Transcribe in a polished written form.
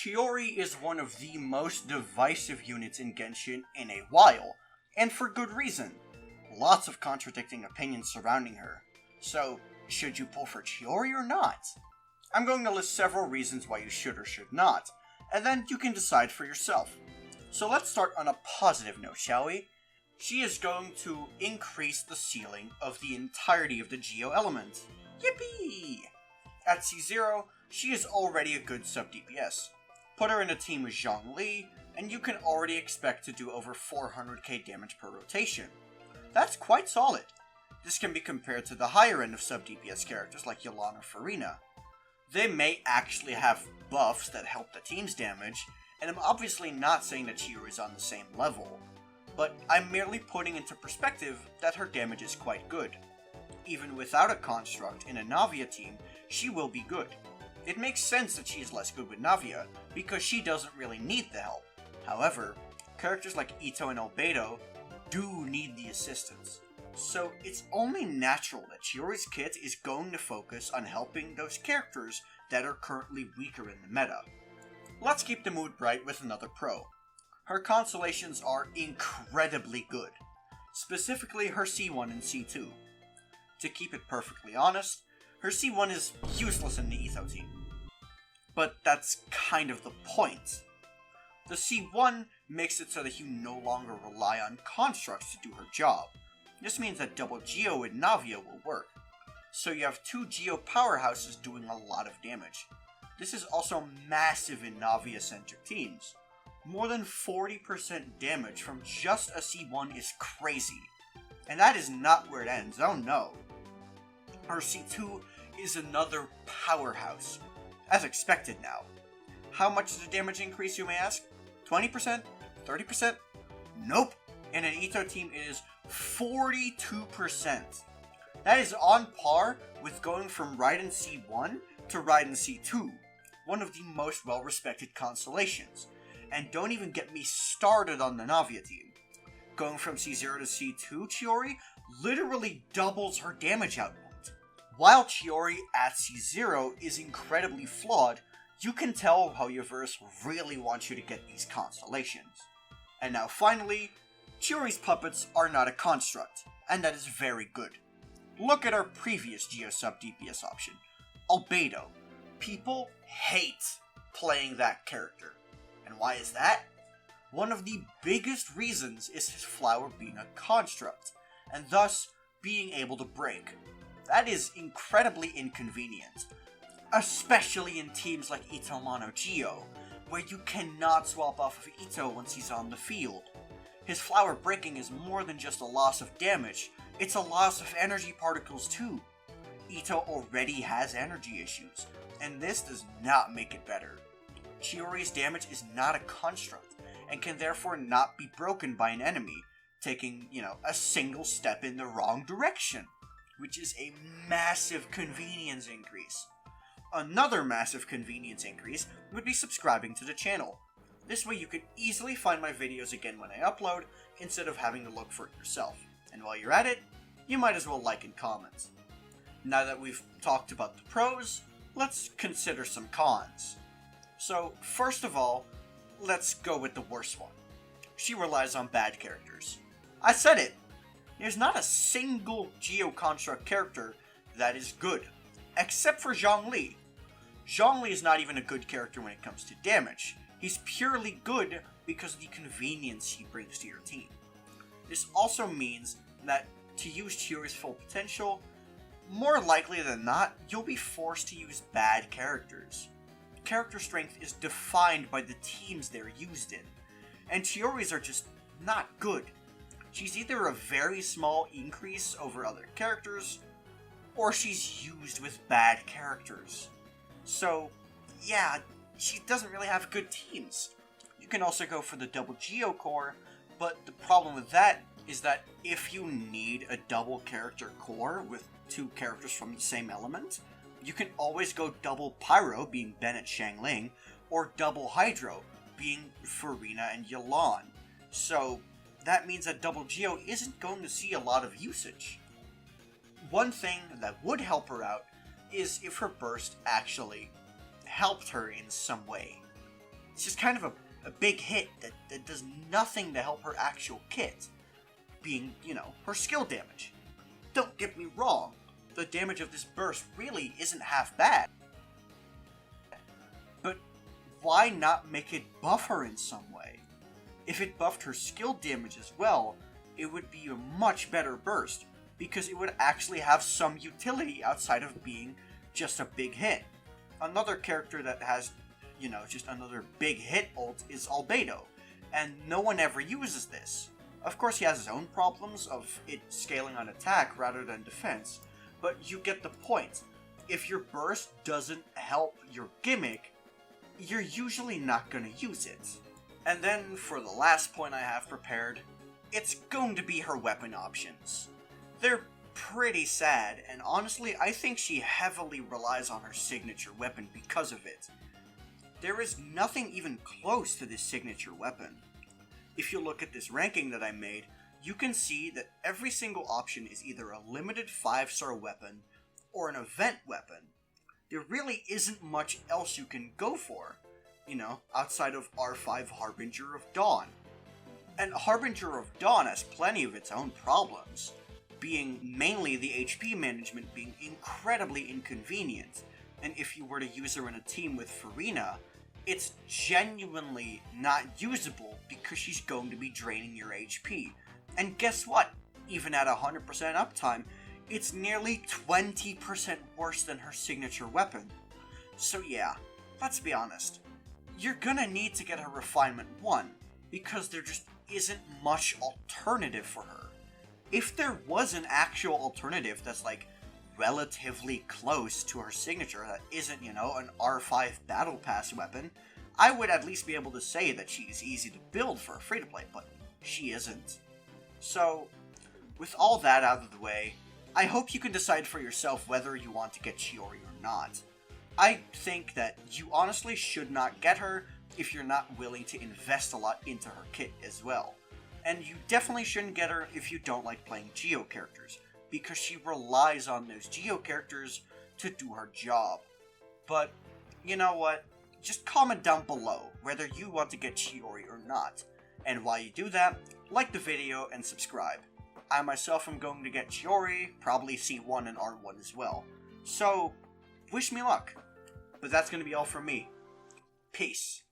Chiori is one of the most divisive units in Genshin in a while, and for good reason. Lots of contradicting opinions surrounding her. So, should you pull for Chiori or not? I'm going to list several reasons why you should or should not, and then you can decide for yourself. So let's start on a positive note, shall we? She is going to increase the ceiling of the entirety of the Geo element. Yippee! At C0, she is already a good sub-DPS. Put her in a team with Zhongli, and you can already expect to do over 400k damage per rotation. That's quite solid. This can be compared to the higher end of sub-DPS characters like Yelan or Farina. They may actually have buffs that help the team's damage, and I'm obviously not saying that Chiori is on the same level, but I'm merely putting into perspective that her damage is quite good. Even without a construct in a Navia team, she will be good. It makes sense that she is less good with Navia, because she doesn't really need the help. However, characters like Ito and Albedo do need the assistance. So it's only natural that Chiori's kit is going to focus on helping those characters that are currently weaker in the meta. Let's keep the mood bright with another pro. Her constellations are incredibly good, specifically her C1 and C2. To keep it perfectly honest, her C1 is useless in the Ito team. But that's kind of the point. The C1 makes it so that you no longer rely on constructs to do her job. This means that double Geo with Navia will work. So you have two Geo powerhouses doing a lot of damage. This is also massive in Navia-centric teams. More than 40% damage from just a C1 is crazy. And that is not where it ends, oh no. Her C2 is another powerhouse. As expected now. How much is the damage increase, you may ask? 20%? 30%? Nope. In an Ito team, it is 42%. That is on par with going from Raiden C1 to Raiden C2, one of the most well-respected constellations. And don't even get me started on the Navia team. Going from C0 to C2, Chiori literally doubles her damage output. While Chiori at C0 is incredibly flawed, you can tell how Universe really wants you to get these constellations. And now finally, Chiori's puppets are not a construct, and that is very good. Look at our previous Geo sub DPS option, Albedo. People hate playing that character. And why is that? One of the biggest reasons is his flower being a construct, and thus being able to break. That is incredibly inconvenient, especially in teams like Ito Mono Geo, where you cannot swap off of Ito once he's on the field. His flower breaking is more than just a loss of damage, it's a loss of energy particles too. Ito already has energy issues, and this does not make it better. Chiori's damage is not a construct, and can therefore not be broken by an enemy, taking, a single step in the wrong direction, which is a massive convenience increase. Another massive convenience increase would be subscribing to the channel. This way you can easily find my videos again when I upload, instead of having to look for it yourself. And while you're at it, you might as well like and comment. Now that we've talked about the pros, let's consider some cons. So, first of all, let's go with the worst one. She relies on bad characters. I said it! There's not a single Geo Construct character that is good, except for Zhongli. Zhongli is not even a good character when it comes to damage. He's purely good because of the convenience he brings to your team. This also means that to use Chiori's full potential, more likely than not, you'll be forced to use bad characters. Character strength is defined by the teams they're used in, and Chiori's are just not good. She's either a very small increase over other characters, or she's used with bad characters. So, yeah, she doesn't really have good teams. You can also go for the double Geo core, but the problem with that is that if you need a double character core with two characters from the same element, you can always go double Pyro, being Bennett Shangling, or double Hydro, being Farina and Yelan. So, that means that double Geo isn't going to see a lot of usage. One thing that would help her out is if her burst actually helped her in some way. It's just kind of a big hit that does nothing to help her actual kit, being, her skill damage. Don't get me wrong, the damage of this burst really isn't half bad. But why not make it buff her in some way? If it buffed her skill damage as well, it would be a much better burst, because it would actually have some utility outside of being just a big hit. Another character that has, just another big hit ult is Albedo, and no one ever uses this. Of course, he has his own problems of it scaling on attack rather than defense, but you get the point. If your burst doesn't help your gimmick, you're usually not going to use it. And then, for the last point I have prepared, it's going to be her weapon options. They're pretty sad, and honestly, I think she heavily relies on her signature weapon because of it. There is nothing even close to this signature weapon. If you look at this ranking that I made, you can see that every single option is either a limited 5-star weapon or an event weapon. There really isn't much else you can go for, outside of R5 Harbinger of Dawn. And Harbinger of Dawn has plenty of its own problems, being mainly the HP management being incredibly inconvenient, and if you were to use her in a team with Farina, it's genuinely not usable because she's going to be draining your HP. And guess what? Even at 100% uptime, it's nearly 20% worse than her signature weapon. So yeah, let's be honest. You're gonna need to get her Refinement 1, because there just isn't much alternative for her. If there was an actual alternative that's relatively close to her signature that isn't, an R5 Battle Pass weapon, I would at least be able to say that she is easy to build for a free-to-play, but she isn't. So, with all that out of the way, I hope you can decide for yourself whether you want to get Chiori or not. I think that you honestly should not get her if you're not willing to invest a lot into her kit as well. And you definitely shouldn't get her if you don't like playing Geo characters, because she relies on those Geo characters to do her job. But, you know what? Just comment down below whether you want to get Chiori or not. And while you do that, like the video and subscribe. I myself am going to get Chiori, probably C1 and R1 as well. So, wish me luck. But that's going to be all from me. Peace.